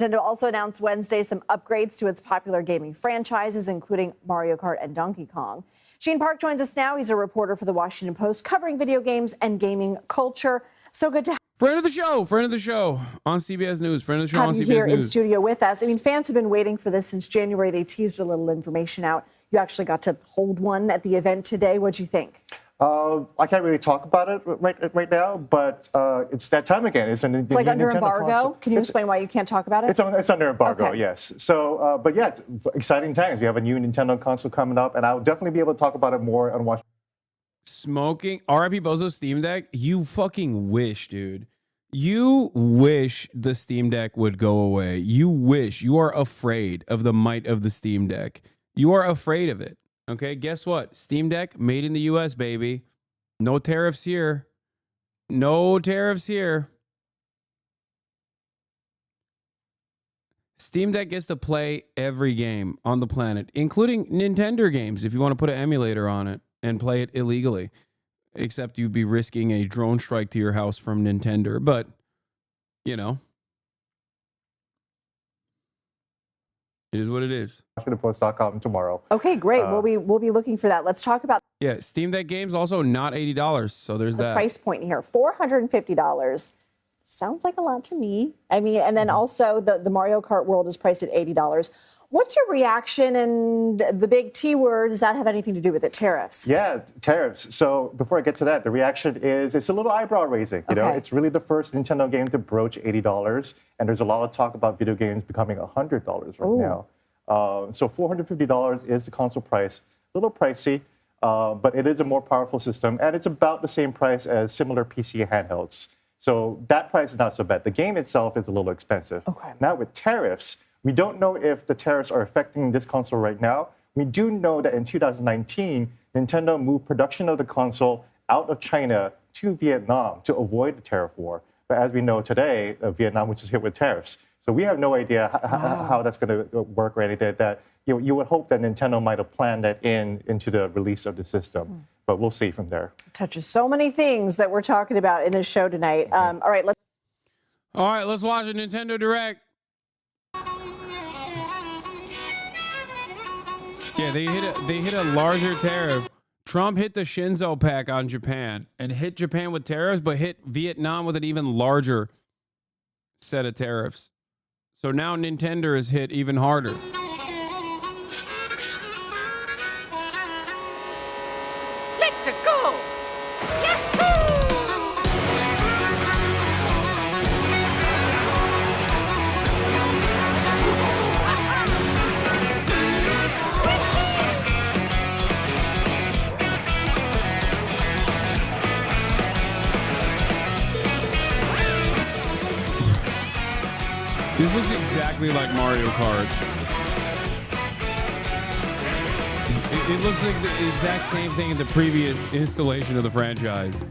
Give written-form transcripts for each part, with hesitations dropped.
Nintendo also announced Wednesday some upgrades to its popular gaming franchises, including Mario Kart and Donkey Kong. Sheen Park joins us now. He's a reporter for the Washington Post covering video games and gaming culture. So good to friend of the show on CBS News. Friend of the show on CBS News. Have you here in studio with us. I mean, fans have been waiting for this since January. They teased a little information out. You actually got to hold one at the event today. What'd you think? I can't really talk about it right now, but it's that time again. It's like under embargo. Can you explain why you can't talk about it? It's under embargo, okay. Yes. So, but yeah, it's exciting times. We have a new Nintendo console coming up, and I'll definitely be able to talk about it more on Watch. Smoking RIP Bozo Steam Deck. You fucking wish, dude. You wish the Steam Deck would go away. You wish. You are afraid of the might of the Steam Deck. You are afraid of it. Okay, guess what? Steam Deck, made in the U.S., baby. No tariffs here. No tariffs here. Steam Deck gets to play every game on the planet, including Nintendo games, if you want to put an emulator on it and play it illegally. Except you'd be risking a drone strike to your house from Nintendo. But, you know. It is what it is. WashingtonPost.com tomorrow. Okay, great. We'll be looking for that. Let's talk about Steam Deck games also not $80. So there's the that price point here. $450. Sounds like a lot to me. I mean, and then also the Mario Kart World is priced at $80. What's your reaction? And the big T word, does that have anything to do with the tariffs? Yeah, tariffs. So before I get to that, the reaction is it's a little eyebrow raising. You know, it's really the first Nintendo game to broach $80, and there's a lot of talk about video games becoming $100 right now. So $450 is the console price. A little pricey, but it is a more powerful system, and it's about the same price as similar PC handhelds. So that price is not so bad. The game itself is a little expensive. Now with tariffs, we don't know if the tariffs are affecting this console right now. We do know that in 2019, Nintendo moved production of the console out of China to Vietnam to avoid the tariff war. But as we know today, Vietnam was just hit with tariffs. So we have no idea how that's going to work or anything like that. You would hope that Nintendo might have planned that into the release of the system. But we'll see from there. It touches so many things that we're talking about in this show tonight. All right, let's watch a Nintendo Direct. Yeah, they hit a larger tariff. Trump hit the Shinzo pack on Japan and hit Japan with tariffs, but hit Vietnam with an even larger set of tariffs. So now Nintendo is hit even harder. Let's go! This looks exactly like Mario Kart. It looks like the exact same thing in the previous installation of the franchise.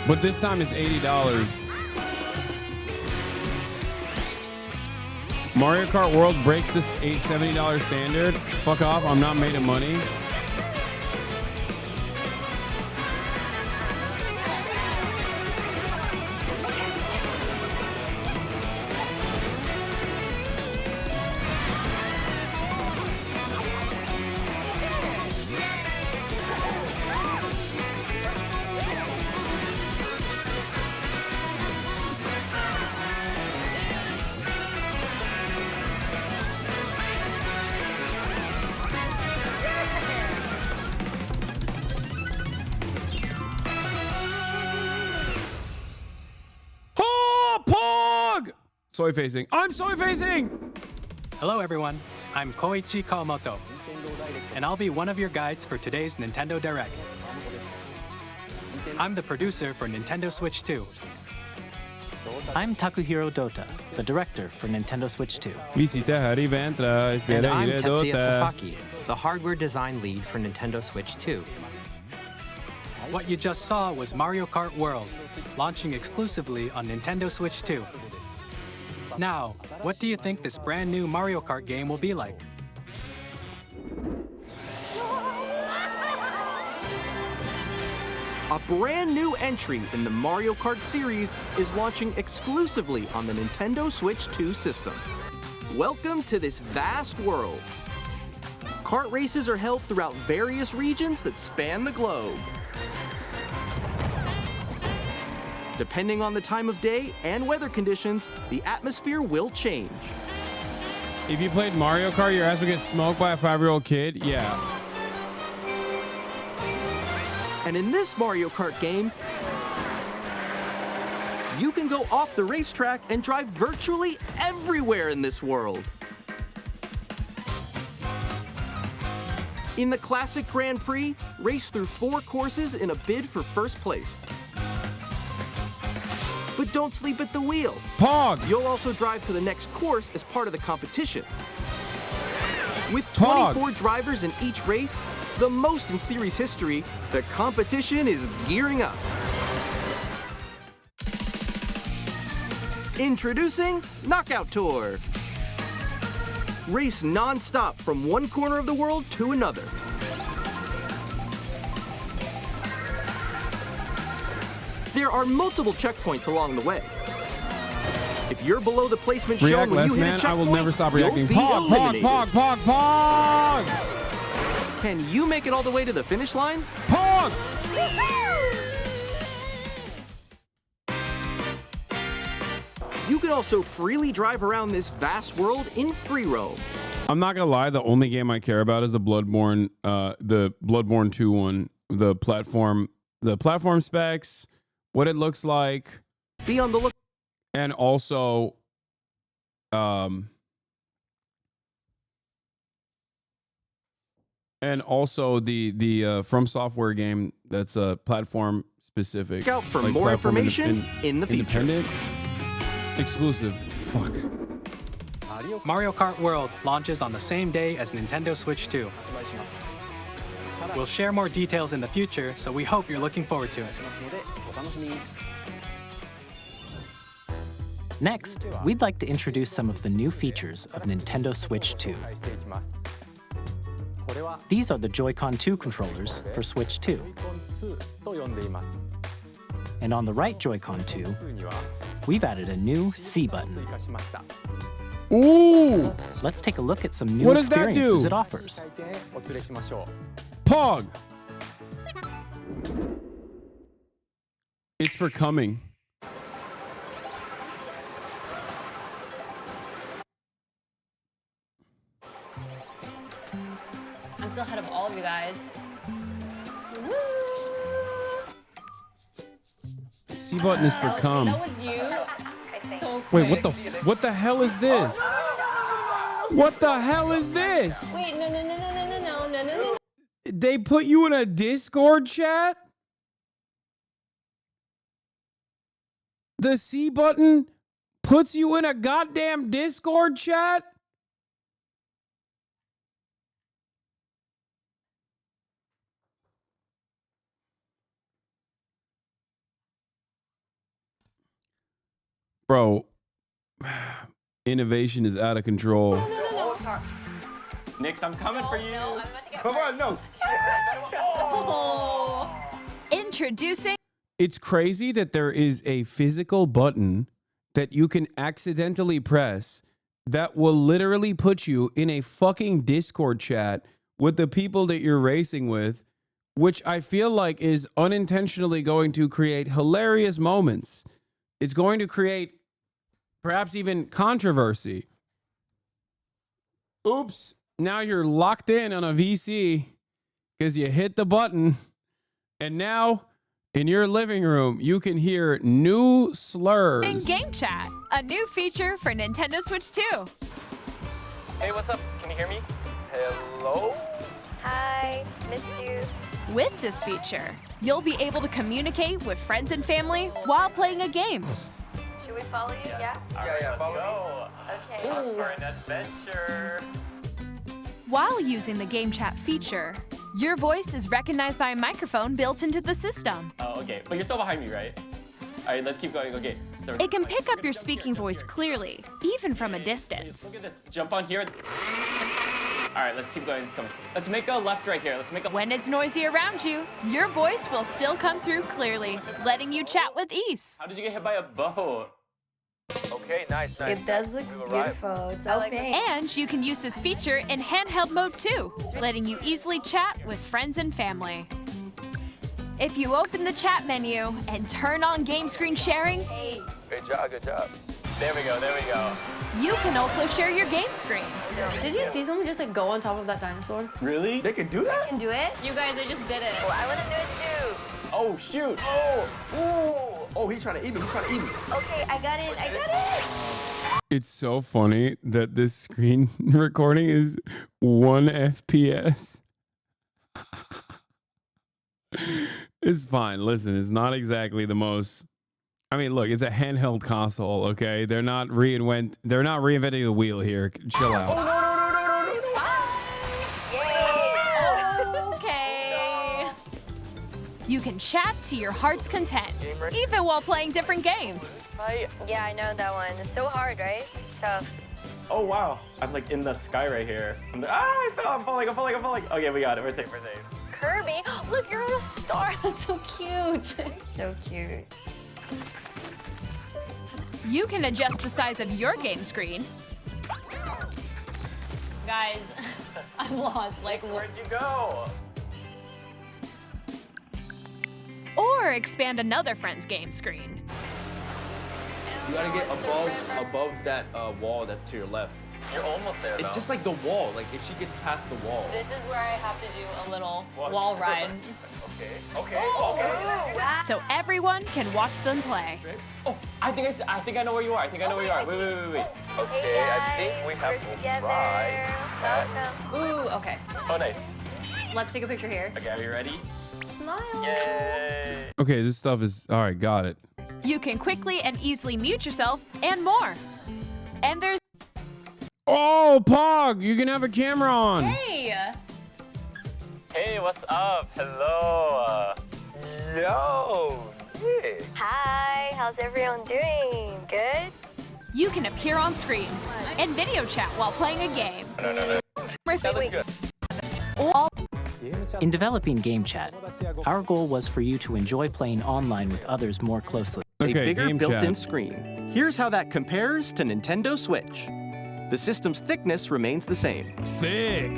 But this time it's $80. Mario Kart World breaks this $70 standard. Fuck off, I'm not made of money. Soy facing. I'm soy facing! Hello everyone, I'm Koichi Kawamoto, and I'll be one of your guides for today's Nintendo Direct. I'm the producer for Nintendo Switch 2. I'm Takuhiro Dota, the director for Nintendo Switch 2. Visita Hari Ventra, and I'm Tetsuya Dota. Sasaki, the hardware design lead for Nintendo Switch 2. What you just saw was Mario Kart World, launching exclusively on Nintendo Switch 2. Now, what do you think this brand new Mario Kart game will be like? A brand new entry in the Mario Kart series is launching exclusively on the Nintendo Switch 2 system. Welcome to this vast world. Kart races are held throughout various regions that span the globe. Depending on the time of day and weather conditions, the atmosphere will change. If you played Mario Kart, your ass would get smoked by a 5-year-old kid? Yeah. And in this Mario Kart game, you can go off the racetrack and drive virtually everywhere in this world. In the classic Grand Prix, race through 4 courses in a bid for first place. But don't sleep at the wheel. Pog! You'll also drive to the next course as part of the competition. With 24 drivers in each race, the most in series history, the competition is gearing up. Introducing Knockout Tour. Race non-stop from one corner of the world to another. There are multiple checkpoints along the way. If you're below the placement shown when you hit a checkpoint, I will never stop reacting. you'll be Pog, eliminated. pog, pog, pog, pog! Can you make it all the way to the finish line? Pog! You can also freely drive around this vast world in free roam. I'm not gonna lie, the only game I care about is the Bloodborne 2 one. The platform specs, what it looks like. Be on the look. And also, the From Software game that's platform specific. Look out for like more platform information in the future. Independent, exclusive. Fuck. Mario Kart World launches on the same day as Nintendo Switch 2. We'll share more details in the future, so we hope you're looking forward to it. Next, we'd like to introduce some of the new features of Nintendo Switch 2. These are the Joy-Con 2 controllers for Switch 2. And on the right Joy-Con 2, we've added a new C button. Ooh! Let's take a look at some new What does that experiences do? it offers. Pog! It's for coming. I'm still ahead of all of you guys. The C button is for come. That was you. So Wait, quick. what the hell is this? What the hell is this? Wait, no. They put you in a Discord chat? The C button puts you in a goddamn Discord chat? Bro, innovation is out of control. No. Nix, I'm coming for you. No, I'm about to get Come on, no. Introducing. It's crazy that there is a physical button that you can accidentally press that will literally put you in a fucking Discord chat with the people that you're racing with, which I feel like is unintentionally going to create hilarious moments. It's going to create perhaps even controversy. Oops. Now you're locked in on a VC because you hit the button. And now in your living room, you can hear new slurs. In Game Chat, a new feature for Nintendo Switch 2. Hey, what's up? Can you hear me? Hello? Hi, missed you. With this feature, you'll be able to communicate with friends and family while playing a game. Should we follow you? Yeah. Yeah, follow me. Okay. Let's for an adventure. While using the Game Chat feature, your voice is recognized by a microphone built into the system. Oh, okay. But you're still behind me, right? All right, let's keep going. Okay. So It can pick up your speaking voice clearly, even from a distance. Look at this. Jump on here. All right, let's keep going. Let's make a left right here. Let's make a. When it's noisy around you, your voice will still come through clearly, letting you chat with ease. How did you get hit by a boat? Okay, nice. It does look beautiful. It's so pink. And you can use this feature in handheld mode too, letting you easily chat with friends and family. If you open the chat menu and turn on game screen sharing, Good job. There we go. you can also share your game screen. Did you see someone just like go on top of that dinosaur? Really? They can do that? Can do it? You guys, I just did it. Oh, I want to do it too. Oh, shoot. Oh, he's trying to eat me. Okay, I got it. It's so funny that this screen recording is 1 FPS. It's fine. Listen, it's not exactly the most. I mean, look, it's a handheld console. Okay, they're not reinventing the wheel here. Chill out. Okay. You can chat to your heart's content, even while playing different games. Yeah, I know that one. It's so hard, right? It's tough. Oh, wow. I'm like in the sky right here. I fell. I'm falling. Okay, we got it. We're safe. Kirby, look, you're on a star. That's so cute. So cute. You can adjust the size of your game screen. Guys, I'm lost. Like, Where'd you go? Or expand another friend's game screen. You gotta get above that wall that's to your left. You're almost there, though. It's just like the wall. Like, if she gets past the wall. this is where I have to do a little wall ride. Okay. So everyone can watch them play. Oh, I think I know where you are. Wait. Okay, I think we have to try. Ooh, okay. Oh, nice. Let's take a picture here. Okay, are you ready? Smile. Yay. Okay, this stuff is all right. Got it. You can quickly and easily mute yourself and more. And there's Oh, Pog, you can have a camera on. Hey! Hey, what's up? Hello. Yo. Yeah. Hi, how's everyone doing? Good? You can appear on screen and video chat while playing a game. No. That looks good. In developing Game Chat, our goal was for you to enjoy playing online with others more closely. A Okay, bigger game built-in chat. screen. Here's how that compares to Nintendo Switch. The system's thickness remains the same. Thick.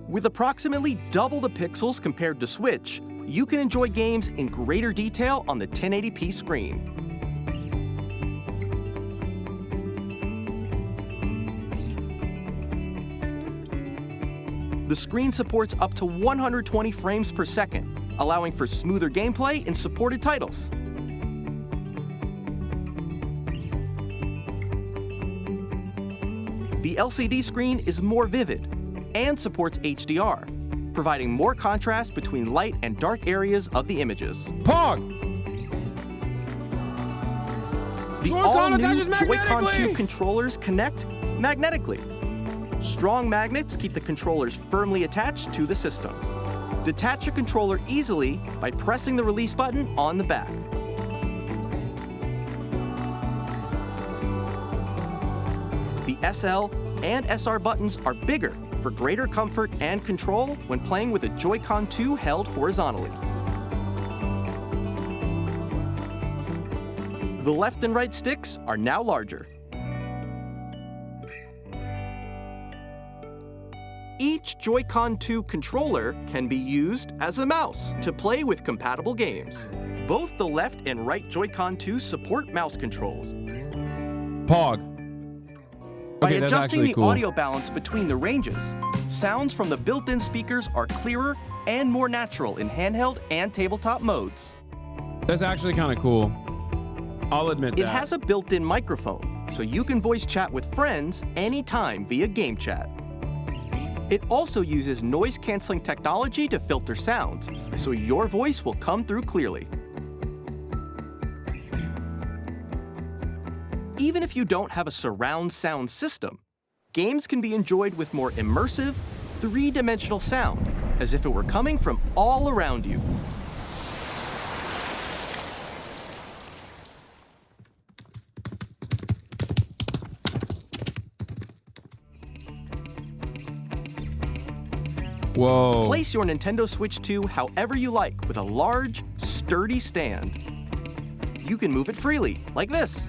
With approximately double the pixels compared to Switch, you can enjoy games in greater detail on the 1080p screen. The screen supports up to 120 frames per second, allowing for smoother gameplay in supported titles. The LCD screen is more vivid and supports HDR, providing more contrast between light and dark areas of the images. Pog. The Joy-Con all-new attaches Joy-Con magnetically. 2 controllers connect magnetically. Strong magnets keep the controllers firmly attached to the system. Detach your controller easily by pressing the release button on the back. The SL and SR buttons are bigger for greater comfort and control when playing with a Joy-Con 2 held horizontally. The left and right sticks are now larger. Each Joy-Con 2 controller can be used as a mouse to play with compatible games. Both the left and right Joy-Con 2 support mouse controls. Pog. By Okay, that's adjusting actually the cool. audio balance between the ranges, sounds from the built-in speakers are clearer and more natural in handheld and tabletop modes. That's actually kind of cool. I'll admit that. It has a built-in microphone, so you can voice chat with friends anytime via Game Chat. It also uses noise-canceling technology to filter sounds, so your voice will come through clearly. Even if you don't have a surround sound system, games can be enjoyed with more immersive, three-dimensional sound, as if it were coming from all around you. Whoa. Place your Nintendo Switch 2 however you like with a large, sturdy stand. You can move it freely, like this.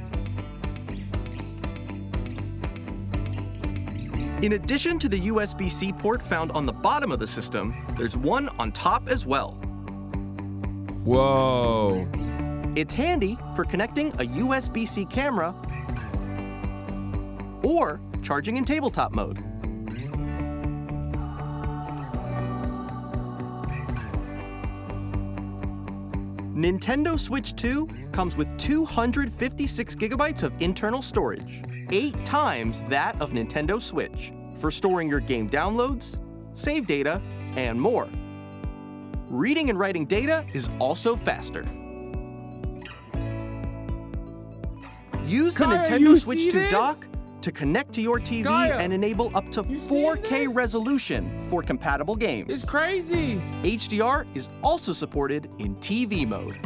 In addition to the USB-C port found on the bottom of the system, there's one on top as well. Whoa. It's handy for connecting a USB-C camera or charging in tabletop mode. Nintendo Switch 2 comes with 256 gigabytes of internal storage, 8 times that of Nintendo Switch, for storing your game downloads, save data, and more. Reading and writing data is also faster. Use the Kaya, Nintendo you Switch see 2 this? dock to connect to your TV Kaya, and enable up to 4K resolution for compatible games. It's crazy. HDR is also supported in TV mode.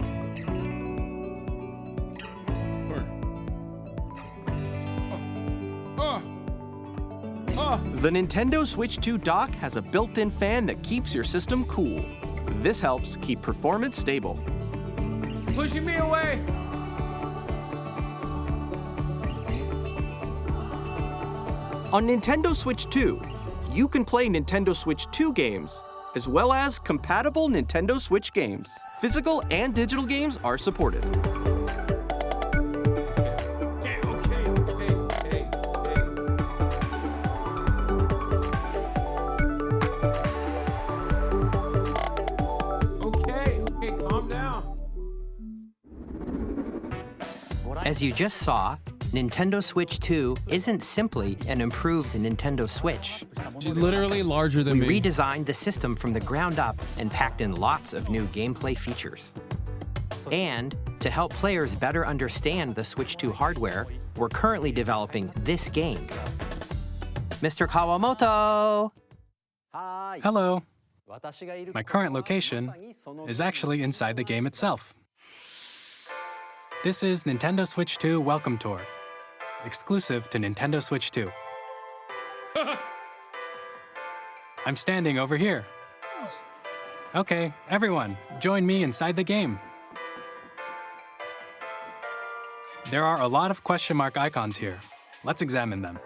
The Nintendo Switch 2 dock has a built-in fan that keeps your system cool. This helps keep performance stable. Pushing me away. On Nintendo Switch 2, you can play Nintendo Switch 2 games, as well as compatible Nintendo Switch games. Physical and digital games are supported. Calm down. As you just saw, Nintendo Switch 2 isn't simply an improved Nintendo Switch. She's literally larger than We me. redesigned the system from the ground up and packed in lots of new gameplay features. And to help players better understand the Switch 2 hardware, we're currently developing this game. Mr. Kawamoto! Hello. My current location is actually inside the game itself. This is Nintendo Switch 2 Welcome Tour, exclusive to Nintendo Switch 2. I'm standing over here. Okay, everyone, join me inside the game. There are a lot of question mark icons here. Let's examine them.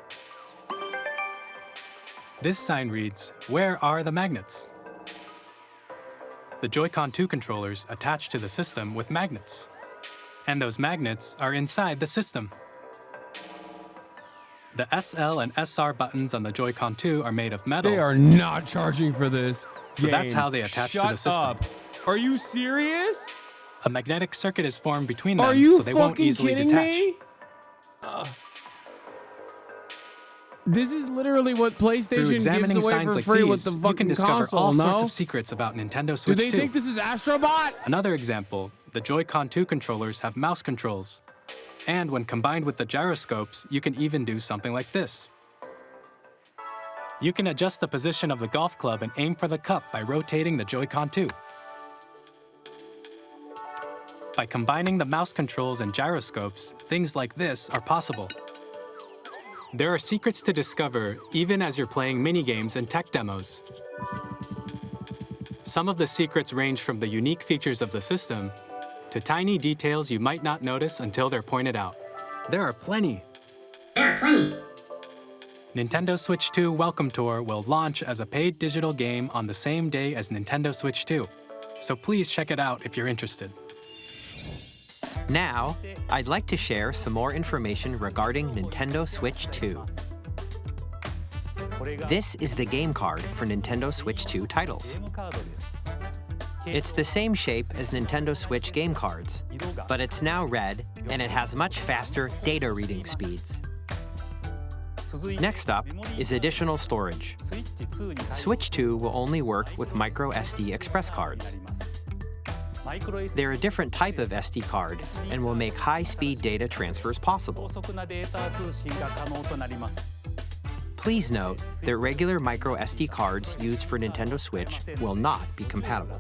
This sign reads, "Where are the magnets?" The Joy-Con 2 controllers attach to the system with magnets. And those magnets are inside the system. The SL and SR buttons on the Joy-Con 2 are made of metal. They are not charging for this. So that's how they attach to the system. Shut up. Are you serious? A magnetic circuit is formed between them, Are you so they won't fucking easily kidding detach. me? This is literally what Through PlayStation examining gives away signs for like free these, with the you can fucking discover console, all sorts no? of secrets about Nintendo Do Switch they 2. think this is Astrobot? Another example, the Joy-Con 2 controllers have mouse controls. And when combined with the gyroscopes, you can even do something like this. You can adjust the position of the golf club and aim for the cup by rotating the Joy-Con 2. By combining the mouse controls and gyroscopes, things like this are possible. There are secrets to discover even as you're playing minigames and tech demos. Some of the secrets range from the unique features of the system to tiny details you might not notice until they're pointed out. There are plenty. Nintendo Switch 2 Welcome Tour will launch as a paid digital game on the same day as Nintendo Switch 2. So please check it out if you're interested. Now, I'd like to share some more information regarding Nintendo Switch 2. This is the game card for Nintendo Switch 2 titles. It's the same shape as Nintendo Switch game cards, but it's now red and it has much faster data reading speeds. Next up is additional storage. Switch 2 will only work with micro SD express cards. They're a different type of SD card and will make high-speed data transfers possible. Please note that regular micro SD cards used for Nintendo Switch will not be compatible.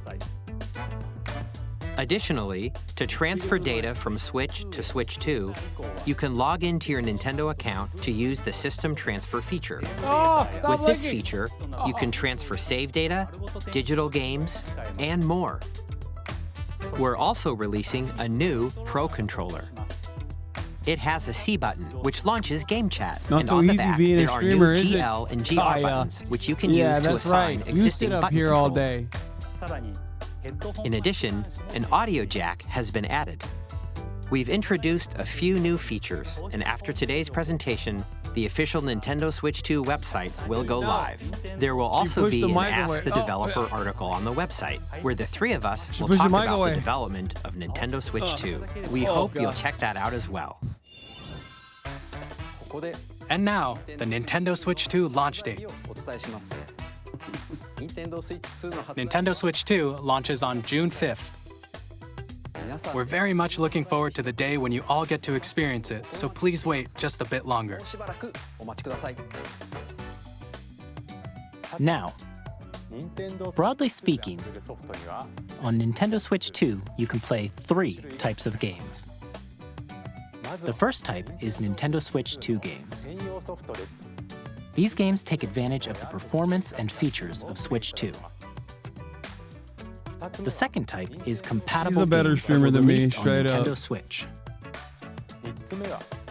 Additionally, to transfer data from Switch to Switch 2, you can log into your Nintendo account to use the System Transfer feature. With this feature, you can transfer save data, digital games, and more. We're also releasing a new Pro Controller. It has a C button, which launches Game Chat. Not and so on the easy back, being a there are streamer, new is it? GL and GR buttons, which you can Yeah, use to that's assign right. existing You sit up button here all controls. day. In addition, an audio jack has been added. We've introduced a few new features, and after today's presentation, the official Nintendo Switch 2 website will go live. There will also pushed be the an mic Ask away. the Oh, Developer article on the website, where the three of us will pushed the talk mic about away. the development of Nintendo Switch 2. We hope you'll check that out as well. And now, the Nintendo Switch 2 launch date. Nintendo Switch 2 launches on June 5th. We're very much looking forward to the day when you all get to experience it, so please wait just a bit longer. Now, broadly speaking, on Nintendo Switch 2, you can play 3 types of games. The first type is Nintendo Switch 2 games. These games take advantage of the performance and features of Switch 2. The second type is compatible She's a better games that streamer were than me, released on straight Nintendo up. Switch.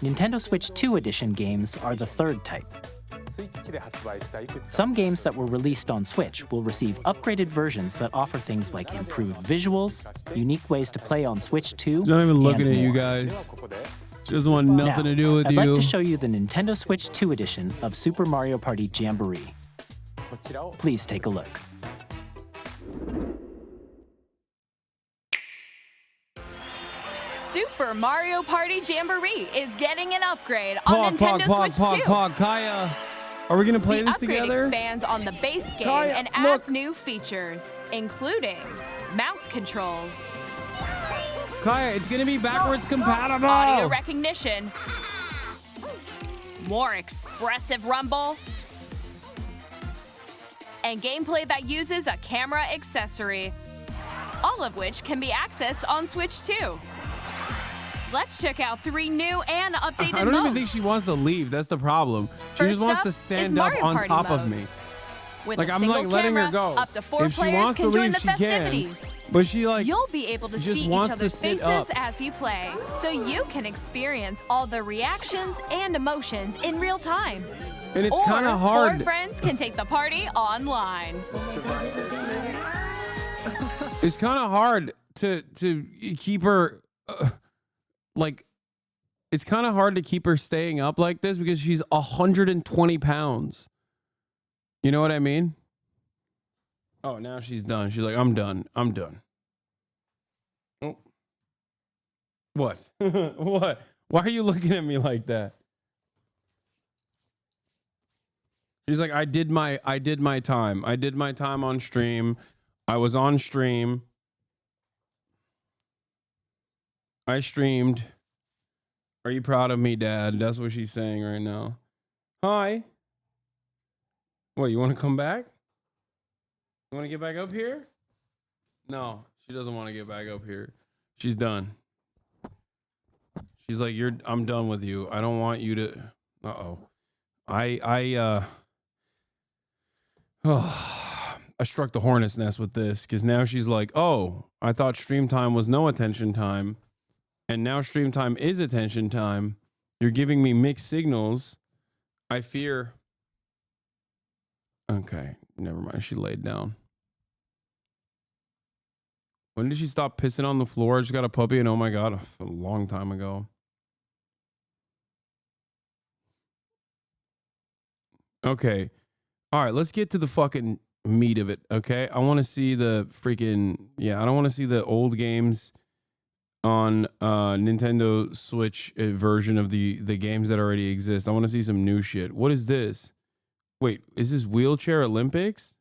Nintendo Switch 2 Edition games are the third type. Some games that were released on Switch will receive upgraded versions that offer things like improved visuals, unique ways to play on Switch 2, She's not even looking and at you more. guys. She doesn't want nothing to do with I'd you. like to show you the Nintendo Switch 2 edition of Super Mario Party Jamboree. Please take a look. Super Mario Party Jamboree is getting an upgrade on Pog, Nintendo pog, Switch 2. pog, pog, Kaya. Are we gonna play The this upgrade together? expands on the base game Kaya, and adds new features, including mouse controls, Kaya, it's gonna be backwards compatible. audio recognition, more expressive rumble, and gameplay that uses a camera accessory, all of which can be accessed on Switch 2. Let's check out 3 new and updated I don't modes. even think she wants to leave. That's the problem. She First just wants up to is stand up Mario on Party top of mode. me. With Like a I'm single like letting camera, her go. up to 4 If she players wants can to join leave, the she can. festivities. But she like You'll be able to just see each wants to other's sit faces up. as you play, so you can experience all the reactions and emotions in real time. And it's Or kind of hard. 4 friends can take the party online. It's kind of hard to keep her like. It's kind of hard to keep her staying up like this because she's 120 pounds. You know what I mean? Oh, now she's done. She's like, I'm done. I'm done. Oh. What? What? Why are you looking at me like that? She's like, I did my time. I did my time on stream. I was on stream. I streamed. Are you proud of me, Dad? That's what she's saying right now. Hi. What, you want to come back? You want to get back up here? No, she doesn't want to get back up here. She's done. She's like, I'm done with you. I don't want you to. I struck the hornet's nest with this because now she's like, oh, I thought stream time was no attention time. And now stream time is attention time. You're giving me mixed signals. I fear. Okay, never mind. She laid down. When did she stop pissing on the floor? She got a puppy, and oh my God, a long time ago. Okay. All right, let's get to the fucking meat of it, okay? I want to see the freaking, I don't want to see the old games on Nintendo Switch version of the games that already exist. I want to see some new shit. What is this? Wait, is this Wheelchair Olympics?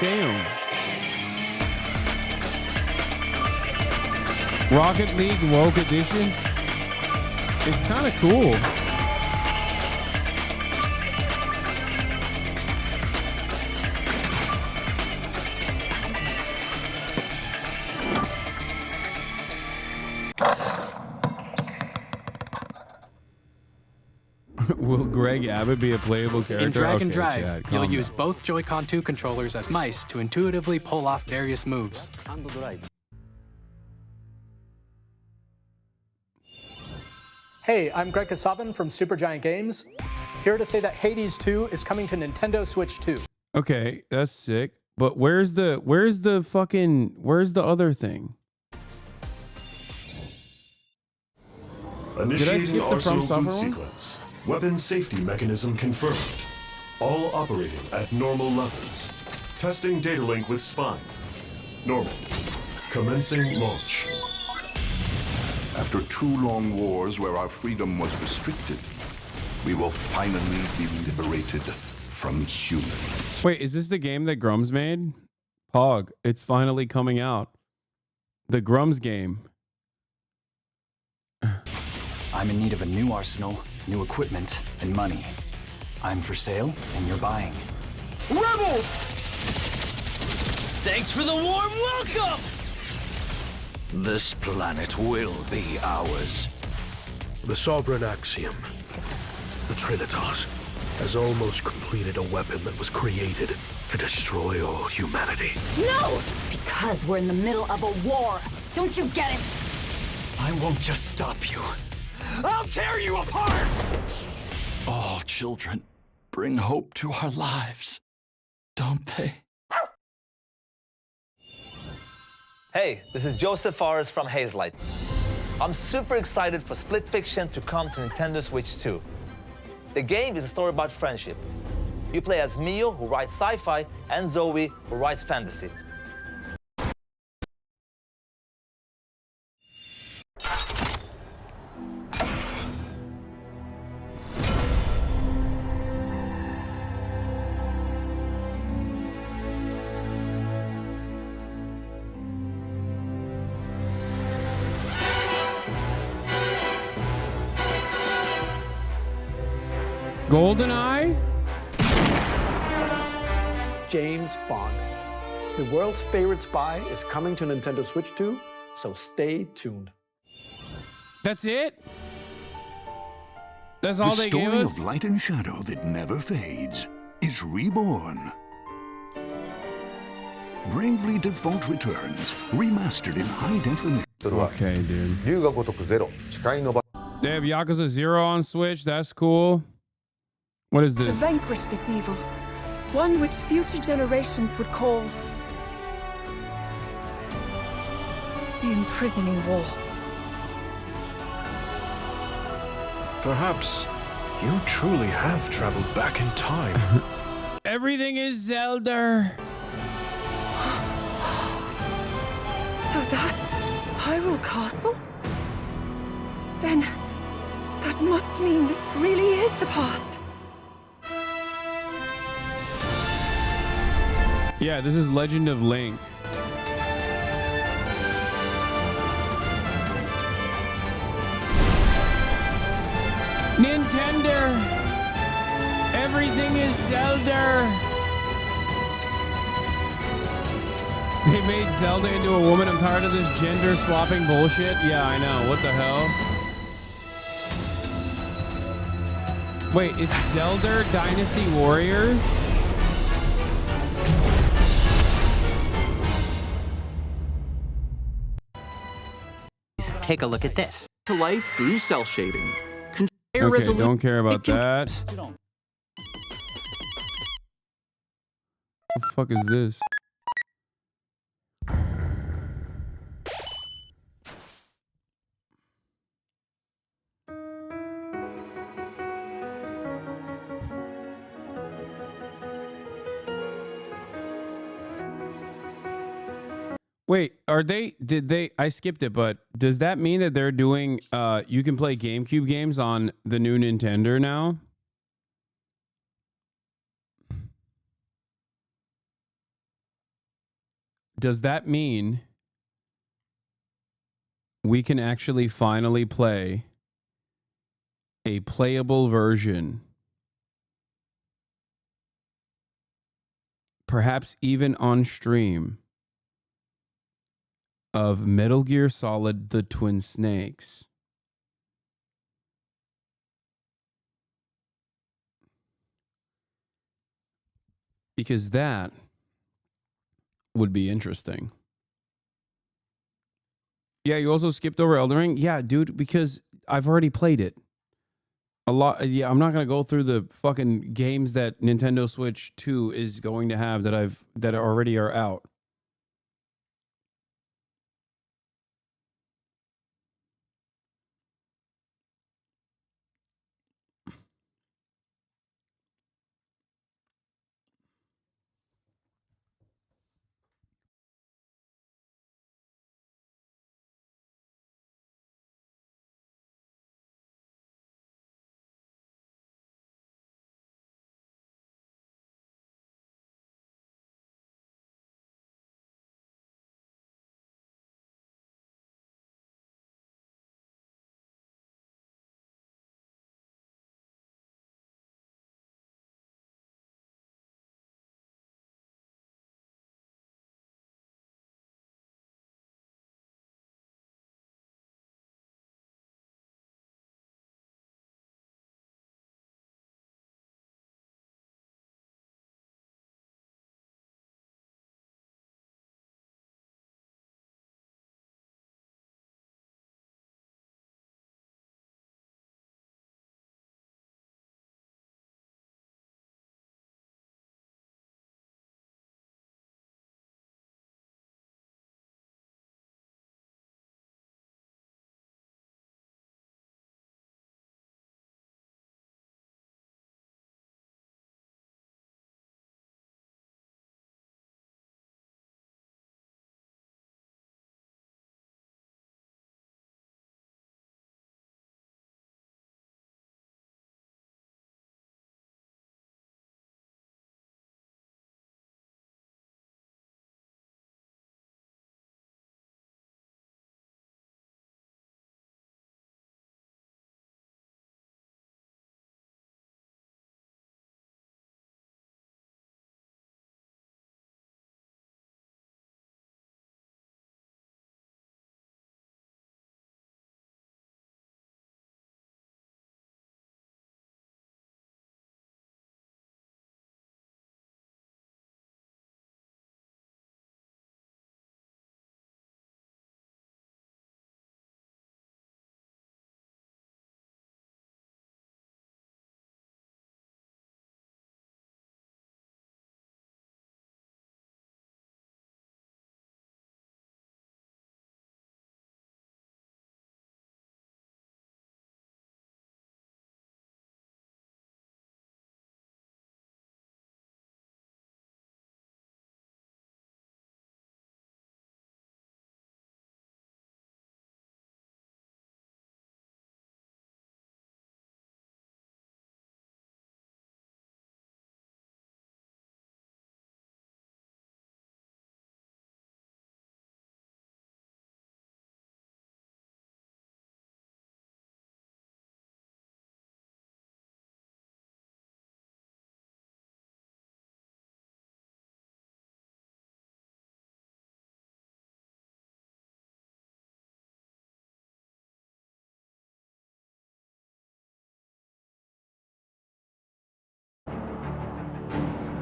Damn. Rocket League Woke Edition. It's kind of cool. Will Greg Abbott be a playable character? In Drag and Okay, Drive, Chad, you'll calm use down. both Joy-Con 2 controllers as mice to intuitively pull off various moves. Hey, I'm Greg Kasavin from Supergiant Games, here to say that Hades 2 is coming to Nintendo Switch 2. Okay, that's sick. But where's the other thing? Initiating skip the arsenal From boot Software one? sequence. Weapon safety mechanism confirmed. All operating at normal levels. Testing data link with spine. Normal. Commencing launch. After 2 long wars where our freedom was restricted, we will finally be liberated from humans. Wait, is this the game that Grums made? Pog, it's finally coming out. The Grums game. I'm in need of a new arsenal, new equipment, and money. I'm for sale, and you're buying. Rebels! Thanks for the warm welcome! This planet will be ours. The Sovereign Axiom, the Trinitas, has almost completed a weapon that was created to destroy all humanity. No! Because we're in the middle of a war. Don't you get it? I won't just stop you. I'll tear you apart! All children bring hope to our lives, don't they? Hey, this is Joseph Fares from Hazelight. I'm super excited for Split Fiction to come to Nintendo Switch 2. The game is a story about friendship. You play as Mio, who writes sci-fi, and Zoe, who writes fantasy. GoldenEye? James Bond. The world's favorite spy is coming to Nintendo Switch 2, so stay tuned. That's it? That's all the they gave story us? of light and shadow that never fades is reborn. Bravely Default returns, remastered in high definition. Okay, dude. They have Yakuza 0 on Switch. That's cool. What is To this? vanquish this evil, one which future generations would call the imprisoning war. Perhaps you truly have traveled back in time. Everything is Zelda. So that's Hyrule Castle? Then that must mean this really is the past. Yeah, this is Legend of Link. Nintendo! Everything is Zelda! They made Zelda into a woman. I'm tired of this gender swapping bullshit. Yeah, I know. What the hell? Wait, it's Zelda Dynasty Warriors? Take a look at this. To life through cell shading. Okay, don't care about that. What the fuck is this? Wait, I skipped it, but does that mean that they're doing, you can play GameCube games on the new Nintendo now? does that mean we can actually finally play a playable version, perhaps even on stream, of Metal Gear Solid: The Twin Snakes? Because that would be interesting. Yeah, you also skipped over Elden Ring? Yeah, dude, because I've already played it. A lot. Yeah, I'm not going to go through the fucking games that Nintendo Switch 2 is going to have that already are out.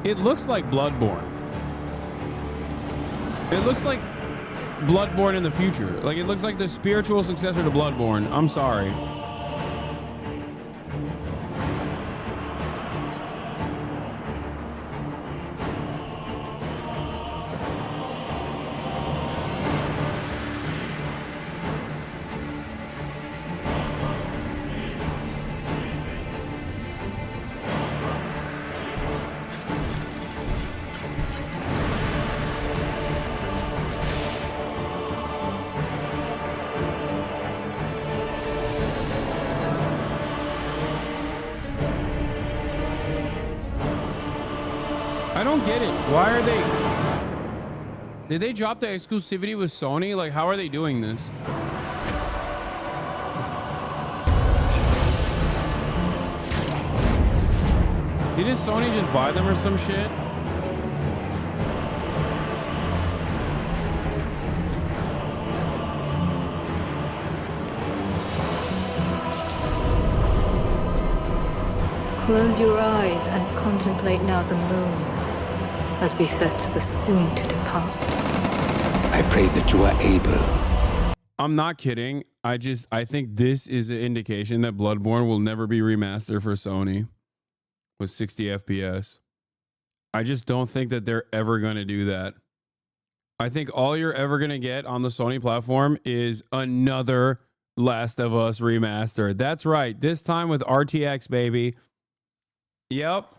It looks like Bloodborne. It looks like Bloodborne in the future. Like, it looks like the spiritual successor to Bloodborne. I'm sorry. I don't get it. Why are they... Did they drop the exclusivity with Sony? Like, how are they doing this? Didn't Sony just buy them or some shit? Close your eyes and contemplate now the moon, as befits the soon to depart. I pray that you are able. I'm not kidding. I think this is an indication that Bloodborne will never be remastered for Sony with 60 FPS. I just don't think that they're ever going to do that. I think all you're ever going to get on the Sony platform is another Last of Us remaster. That's right. This time with RTX, baby. Yep.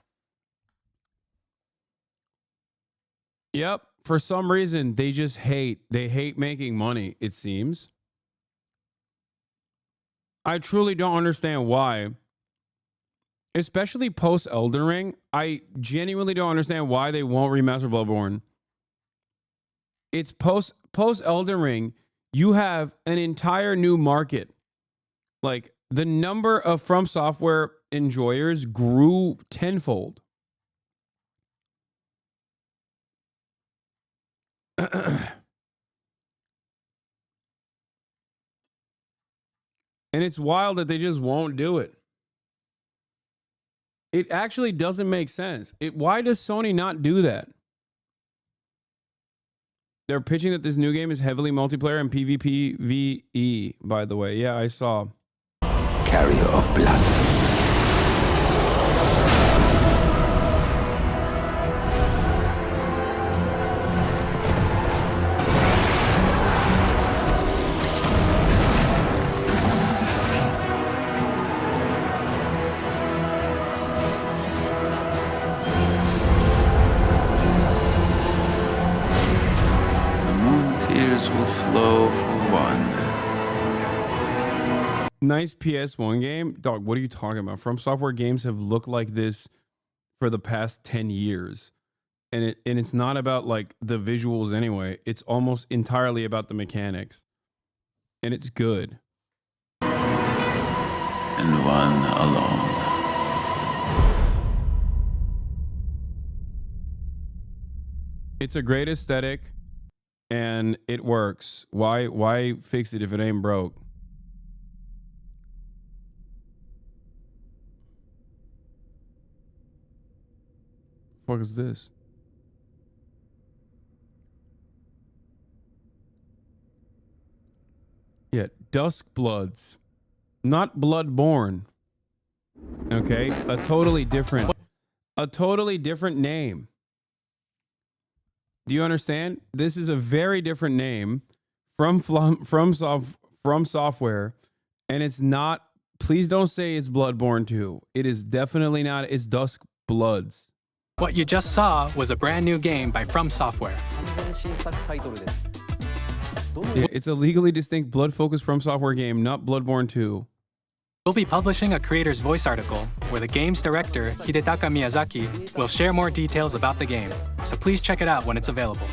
For some reason, they just hate. They hate making money, it seems. I truly don't understand why. Especially post Elden Ring. I genuinely don't understand why they won't remaster Bloodborne. It's post Elden Ring. You have an entire new market. Like, the number of From Software enjoyers grew tenfold. And it's wild that they just won't do it. It actually doesn't make sense. Why does Sony not do that? They're pitching that this new game is heavily multiplayer and PvPvE, by the way. Yeah, I saw. Carrier of blood. Will flow for one. Nice PS1 game. Dog, what are you talking about? From Software games have looked like this for the past 10 years. And it's not about like the visuals anyway. It's almost entirely about the mechanics. And it's good. And one alone. It's a great aesthetic. And it works. Why fix it if it ain't broke? What is this? Yeah, Dusk Bloods, not Bloodborne. Okay, a totally different name. Do you understand? This is a very different name from Software, and it's not. Please don't say it's Bloodborne 2. It is definitely not. It's Dusk Bloods. What you just saw was a brand new game by From Software. Yeah, it's a legally distinct blood-focused From Software game, not Bloodborne 2. We'll be publishing a creator's voice article where the game's director, Hidetaka Miyazaki, will share more details about the game, so please check it out when it's available.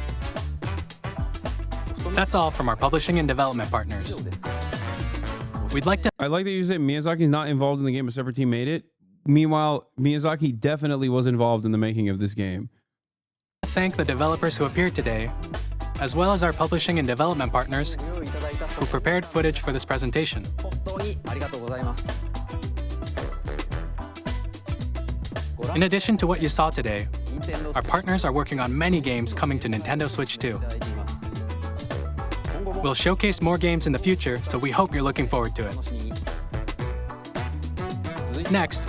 That's all from our publishing and development partners. I like that you said Miyazaki's not involved in the game, a separate team made it. Meanwhile, Miyazaki definitely was involved in the making of this game. Thank the developers who appeared today, as well as our publishing and development partners who prepared footage for this presentation. In addition to what you saw today, our partners are working on many games coming to Nintendo Switch 2. We'll showcase more games in the future, so we hope you're looking forward to it. Next,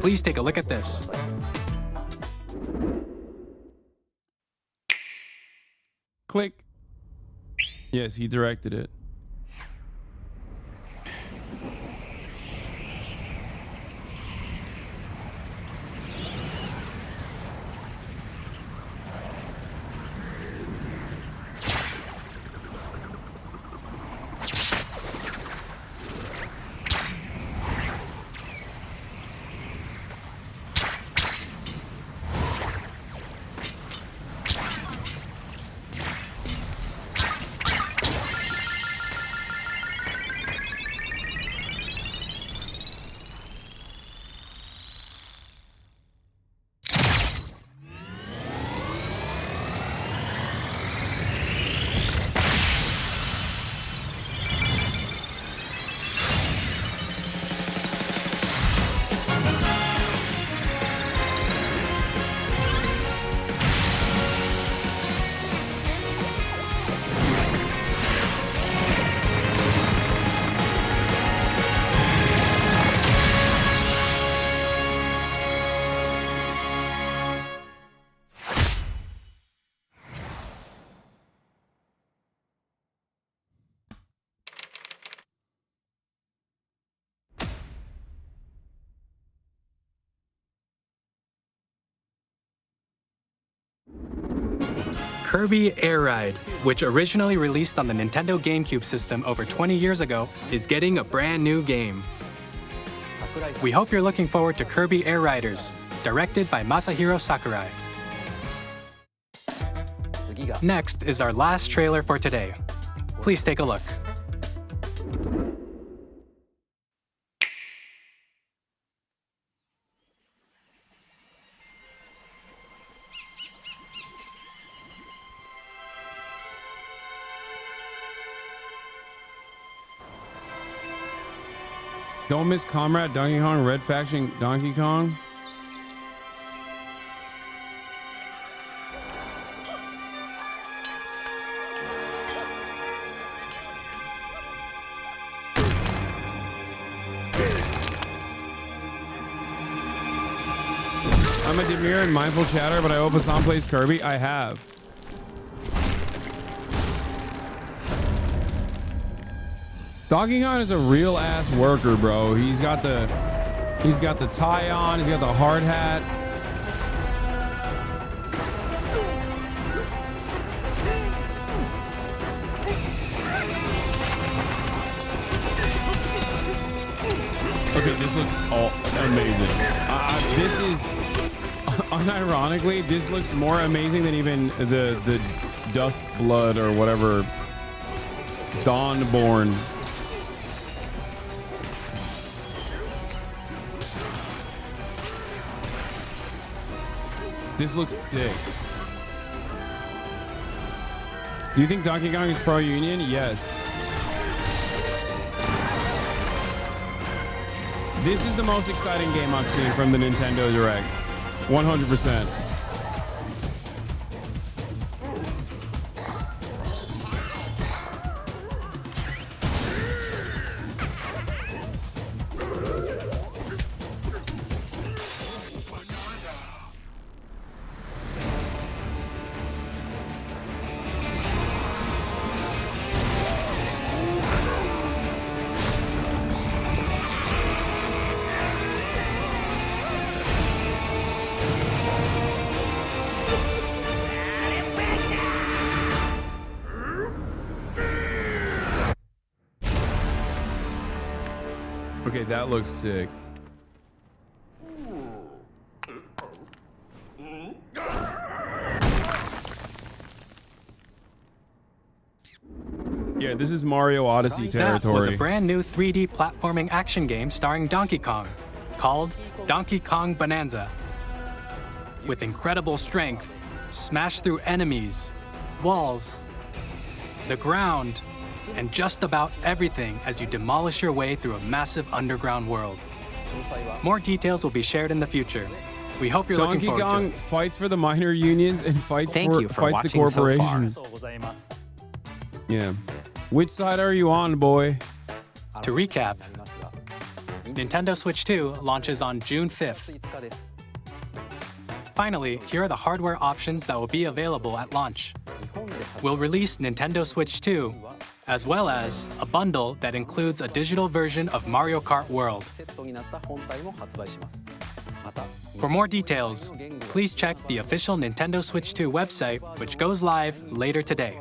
please take a look at this. Click. Yes, he directed it. Kirby Air Ride, which originally released on the Nintendo GameCube system over 20 years ago, is getting a brand new game. We hope you're looking forward to Kirby Air Riders, directed by Masahiro Sakurai. Next is our last trailer for today. Please take a look. Don't miss Comrade Donkey Kong Red Faction Donkey Kong. I'm a demure and mindful chatter, but I hope Hassan plays Kirby. I have. Donkey Kong is a real ass worker, bro. He's got the tie on, he's got the hard hat. Okay, this looks all amazing. This is unironically, this looks more amazing than even the Dusk Blood or whatever Dawnborn. This looks sick. Do you think Donkey Kong is pro-union? Yes. This is the most exciting game I've seen from the Nintendo Direct. 100%. Okay, that looks sick. Yeah, this is Mario Odyssey territory. That was a brand new 3D platforming action game starring Donkey Kong, called Donkey Kong Bonanza. With incredible strength, smash through enemies, walls, the ground, and just about everything as you demolish your way through a massive underground world. More details will be shared in the future. We hope you're looking forward to it. Donkey Kong fights for the minor unions and fights the corporations. Yeah. Which side are you on, boy? To recap, Nintendo Switch 2 launches on June 5th. Finally, here are the hardware options that will be available at launch. We'll release Nintendo Switch 2, as well as a bundle that includes a digital version of Mario Kart World. For more details, please check the official Nintendo Switch 2 website, which goes live later today.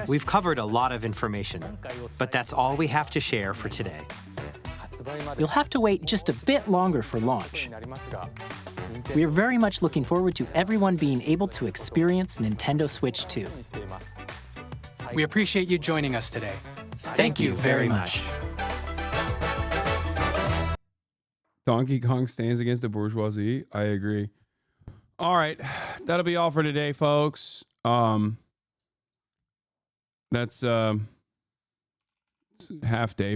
We've covered a lot of information, but that's all we have to share for today. You'll have to wait just a bit longer for launch. We are very much looking forward to everyone being able to experience Nintendo Switch 2. We appreciate you joining us today. Thank you very much. Donkey Kong stands against the bourgeoisie. I agree. All right, that'll be all for today, folks. That's half day.